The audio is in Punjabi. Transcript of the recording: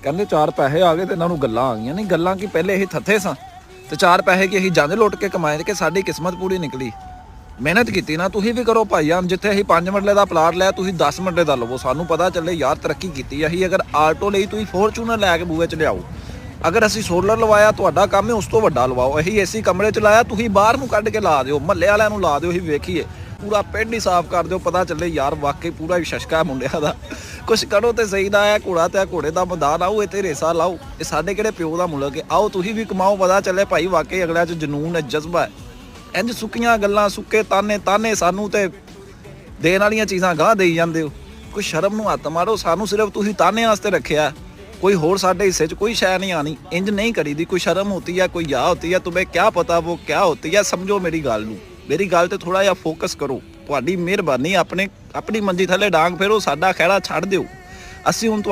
ਕਹਿੰਦੇ 4 ਪੈਸੇ ਆ ਗਏ ਤੇ ਇਹਨਾਂ ਨੂੰ ਗੱਲਾਂ ਆ ਗਈਆਂ। ਨਹੀਂ ਗੱਲਾਂ ਕੀ, ਪਹਿਲੇ ਇਹ ਥੱਥੇ ਸਾਂ ਤੇ 4 ਪੈਸੇ ਕੀ ਅਸੀਂ ਜੰਝ ਲੁੱਟ ਕੇ ਕਮਾਏ ਕਿ ਸਾਡੀ ਕਿਸਮਤ ਪੂਰੀ ਨਿਕਲੀ। ਮਿਹਨਤ ਕੀਤੀ ਨਾ, ਤੁਸੀਂ ਵੀ ਕਰੋ ਭਾਈਆਂ। ਜਿੱਥੇ ਅਸੀਂ 5 ਮਰਲੇ ਦਾ ਪਲਾਟ ਲਿਆ ਤੁਸੀਂ 10 ਮਰਲੇ ਦਾ ਲਵੋ, ਸਾਨੂੰ ਪਤਾ ਚੱਲੇ ਯਾਰ ਤਰੱਕੀ ਕੀਤੀ। ਅਸੀਂ ਅਗਰ ਆਲਟੋ ਲਈ ਤੁਸੀਂ ਫੋਰਚੂਨਰ ਲੈ ਕੇ ਬੂਹੇ 'ਚ ਲਿਆਓ, ਅਗਰ ਅਸੀਂ ਸੋਲਰ ਲਵਾਇਆ ਤੁਹਾਡਾ ਕੰਮ ਹੈ ਉਸ ਤੋਂ ਵੱਡਾ ਲਵਾਓ। ਅਸੀਂ ਏਸੀ ਕਮਰੇ 'ਚ ਲਾਇਆ ਤੁਸੀਂ ਬਾਹਰ ਨੂੰ ਕੱਢ ਕੇ ਲਾ ਦਿਓ, ਮਹੱਲੇ ਵਾਲਿਆਂ ਨੂੰ ਲਾ ਦਿਓ, ਅਸੀਂ ਵੇਖੀਏ ਪੂਰਾ ਪਿੰਡ ਹੀ ਸਾਫ਼ ਕਰ ਦਿਓ, ਪਤਾ ਚੱਲੇ ਯਾਰ ਵਾਕਈ ਪੂਰਾ ਹੀ ਸ਼ਸ਼ਕਾ ਮੁੰਡਿਆਂ ਦਾ। ਕੁਛ ਕਰੋ ਤੇ ਸਹੀ ਦਾ ਹੈ ਘੋੜਾ ਤੇ ਘੋੜੇ ਦਾ ਮੈਦਾਨ ਆਓ, ਇੱਥੇ ਰੇਸਾ ਲਾਓ। ਇਹ ਸਾਡੇ ਕਿਹੜੇ ਪਿਓ ਦਾ ਮੁਲਕ ਹੈ? ਆਓ ਤੁਸੀਂ ਵੀ ਕਮਾਓ, ਪਤਾ ਚੱਲੇ ਭਾਈ ਵਾਕਈ ਅਗਲਿਆਂ 'ਚ ਜਨੂਨ ਹੈ, ਜਜ਼ਬਾ ਹੈ। ਇੰਝ ਸੁੱਕੀਆਂ ਗੱਲਾਂ, ਸੁੱਕੇ ਤਾਨੇ ਸਾਨੂੰ ਤੇ ਦੇਣ ਵਾਲੀਆਂ ਚੀਜ਼ਾਂ ਗਾਹ ਦੇਈ ਜਾਂਦੇ ਹੋ। ਕੋਈ ਸ਼ਰਮ ਨੂੰ ਹੱਥ ਮਾਰੋ। ਸਾਨੂੰ ਸਿਰਫ ਤੁਸੀਂ ਤਾਨੇ ਵਾਸਤੇ ਰੱਖਿਆ, कोई होर साढ़े हिस्से च कोई शय नहीं आनी। इंज नहीं करी दी। कोई शर्म होती है, कोई या होती है, तुम्हें क्या पता वो क्या होती है। समझो मेरी गल नूं, मेरी गल ते थोड़ा जिहा फोकस करो। तुहाडी मेहरबानी अपनी मंजी थले डांग फेरो, साडा खैड़ा छड्ड दिओ। असीं हुण